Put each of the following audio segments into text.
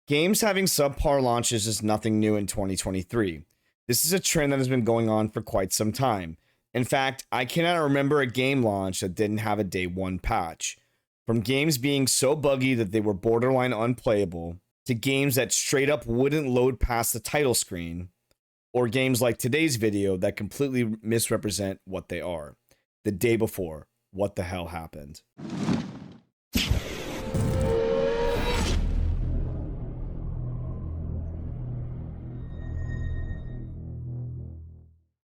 Games having subpar launches is nothing new in 2023. This is a trend that has been going on for quite some time. In fact, I cannot remember a game launch that didn't have a day one patch. From games being so buggy that they were borderline unplayable, to games that straight up wouldn't load past the title screen, or games like today's video that completely misrepresent what they are. The day before, what the hell happened?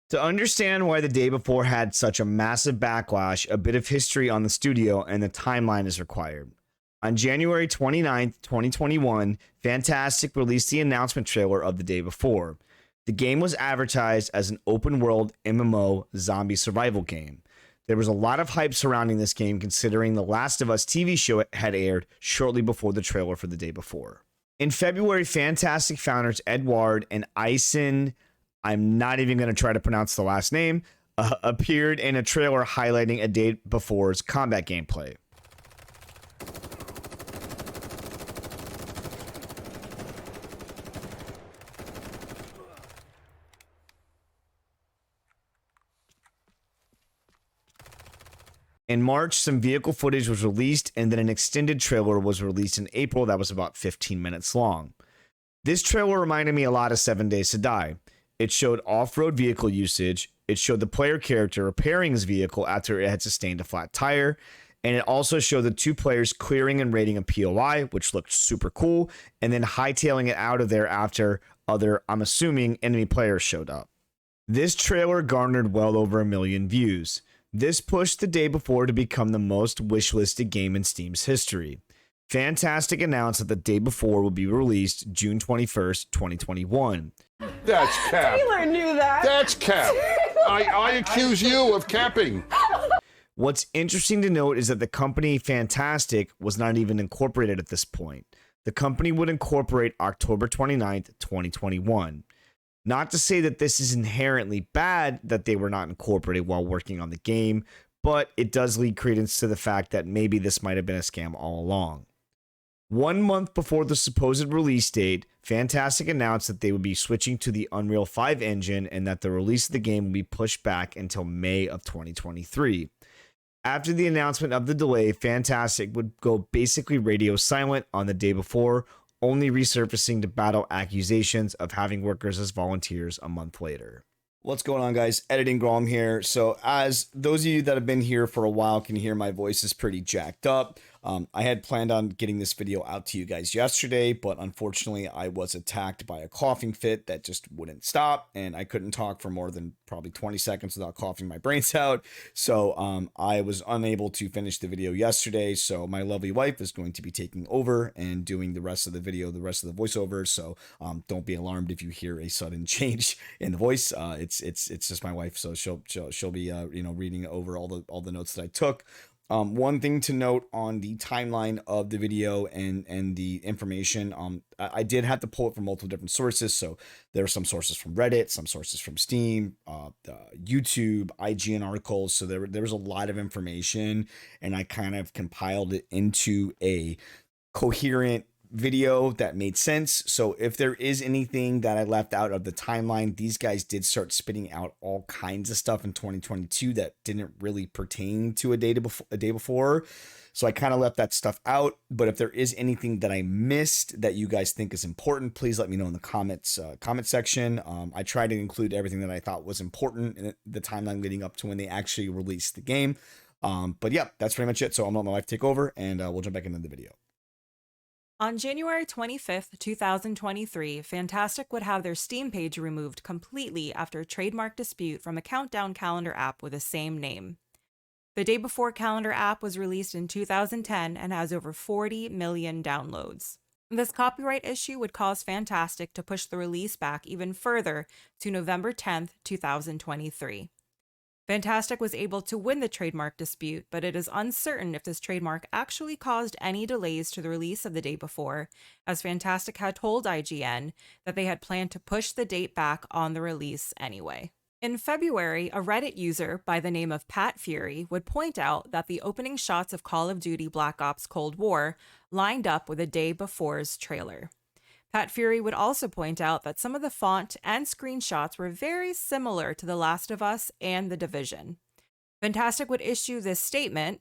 To understand why the day before had such a massive backlash, a bit of history on the studio and the timeline is required. On January 29th, 2021, Fntastic released the announcement trailer of the day before. The game was advertised as an open-world MMO zombie survival game. There was a lot of hype surrounding this game considering the Last of Us TV show had aired shortly before the trailer for the day before. In February, Fntastic founders Edward and Ison, I'm not even going to try to pronounce the last name, appeared in a trailer highlighting a day before's combat gameplay. In March, some vehicle footage was released, and then an extended trailer was released in April that was about 15 minutes long. This trailer reminded me a lot of 7 Days to Die. It showed off-road vehicle usage, it showed the player character repairing his vehicle after it had sustained a flat tire, and it also showed the two players clearing and raiding a POI, which looked super cool, and then hightailing it out of there after other, I'm assuming, enemy players showed up. This trailer garnered well over 1 million views. This pushed the day before to become the most wishlisted game in Steam's history. Fntastic announced that the day before will be released June 21st, 2021. That's cap. Taylor knew that. That's cap. I accuse you of capping. What's interesting to note is that the company Fntastic was not even incorporated at this point. The company would incorporate October 29th, 2021. Not to say that this is inherently bad that they were not incorporated while working on the game, but it does lead credence to the fact that maybe this might have been a scam all along. 1 month before the supposed release date, Fntastic announced that they would be switching to the Unreal 5 engine and that the release of the game would be pushed back until May of 2023. After the announcement of the delay, Fntastic would go basically radio silent on the day before, only resurfacing to battle accusations of having workers as volunteers a month later. What's going on, guys? Editing Grom here. So as those of you that have been here for a while can hear, my voice is pretty jacked up. I had planned on getting this video out to you guys yesterday, but unfortunately I was attacked by a coughing fit that just wouldn't stop, and I couldn't talk for more than probably 20 seconds without coughing my brains out. So I was unable to finish the video yesterday, so my lovely wife is going to be taking over and doing the rest of the video, the rest of the voiceover. So don't be alarmed if you hear a sudden change in the voice. It's just my wife, so she'll be reading over all the notes that I took. One thing to note on the timeline of the video and the information, I did have to pull it from multiple different sources. So there are some sources from Reddit, some sources from Steam, YouTube, IGN articles. So there was a lot of information, and I kind of compiled it into a coherent video that made sense. So if there is anything that I left out of the timeline, these guys did start spitting out all kinds of stuff in 2022 that didn't really pertain to a day before. So I kind of left that stuff out. But if there is anything that I missed that you guys think is important, please let me know in the comment section. I tried to include everything that I thought was important in the timeline leading up to when they actually released the game. But yeah, that's pretty much it. So I'm gonna let my wife take over, and we'll jump back into the video. On January 25th, 2023, Fntastic would have their Steam page removed completely after a trademark dispute from a countdown calendar app with the same name. The Day Before calendar app was released in 2010 and has over 40 million downloads. This copyright issue would cause Fntastic to push the release back even further to November 10th, 2023. Fntastic was able to win the trademark dispute, but it is uncertain if this trademark actually caused any delays to the release of the Day Before, as Fntastic had told IGN that they had planned to push the date back on the release anyway. In February, a Reddit user by the name of PatFury would point out that the opening shots of Call of Duty Black Ops Cold War lined up with a Day Before's trailer. PatFury would also point out that some of the font and screenshots were very similar to The Last of Us and The Division. Fntastic would issue this statement,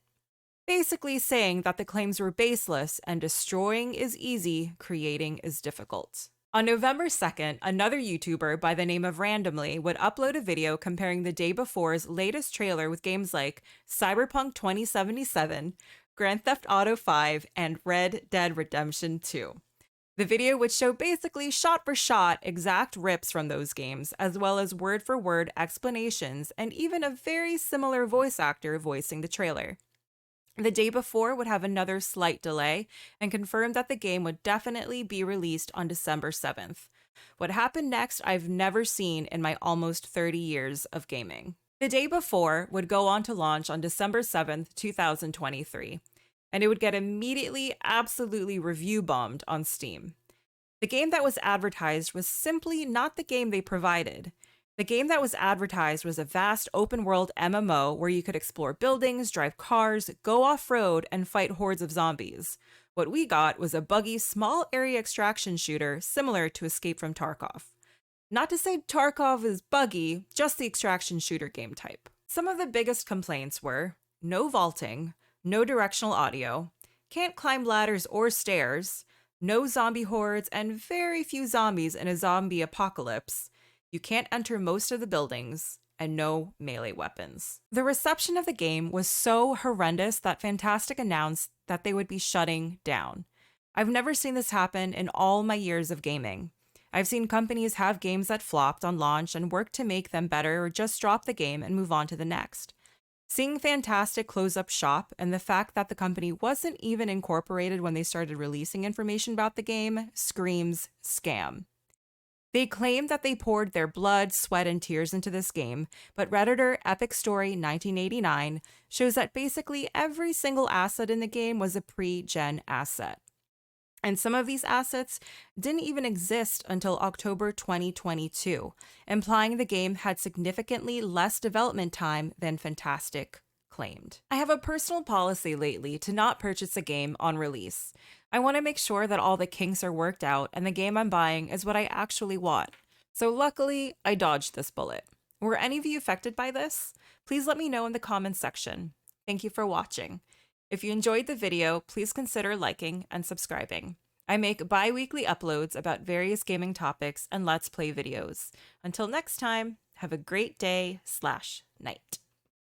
basically saying that the claims were baseless and destroying is easy, creating is difficult. On November 2nd, another YouTuber by the name of Randomly would upload a video comparing the day before's latest trailer with games like Cyberpunk 2077, Grand Theft Auto 5, and Red Dead Redemption 2. The video would show basically shot for shot exact rips from those games, as well as word for word explanations and even a very similar voice actor voicing the trailer. The day before would have another slight delay and confirm that the game would definitely be released on December 7th. What happened next, I've never seen in my almost 30 years of gaming. The day before would go on to launch on December 7th, 2023. And it would get immediately absolutely review bombed on Steam. The game that was advertised was simply not the game they provided. The game that was advertised was a vast open-world MMO where you could explore buildings, drive cars, go off-road, and fight hordes of zombies. What we got was a buggy, small-area extraction shooter similar to Escape from Tarkov. Not to say Tarkov is buggy, just the extraction shooter game type. Some of the biggest complaints were no vaulting, no directional audio, can't climb ladders or stairs, no zombie hordes, and very few zombies in a zombie apocalypse. You can't enter most of the buildings, and no melee weapons. The reception of the game was so horrendous that Fntastic announced that they would be shutting down. I've never seen this happen in all my years of gaming. I've seen companies have games that flopped on launch and work to make them better or just drop the game and move on to the next. Seeing Fntastic close up shop and the fact that the company wasn't even incorporated when they started releasing information about the game screams scam. They claimed that they poured their blood, sweat, and tears into this game, but Redditor Epic Story 1989 shows that basically every single asset in the game was a pre-gen asset. And some of these assets didn't even exist until October 2022, implying the game had significantly less development time than Fntastic claimed. I have a personal policy lately to not purchase a game on release. I want to make sure that all the kinks are worked out and the game I'm buying is what I actually want. So luckily, I dodged this bullet. Were any of you affected by this? Please let me know in the comments section. Thank you for watching. If you enjoyed the video, please consider liking and subscribing. I make bi-weekly uploads about various gaming topics and Let's Play videos. Until next time, have a great day/night.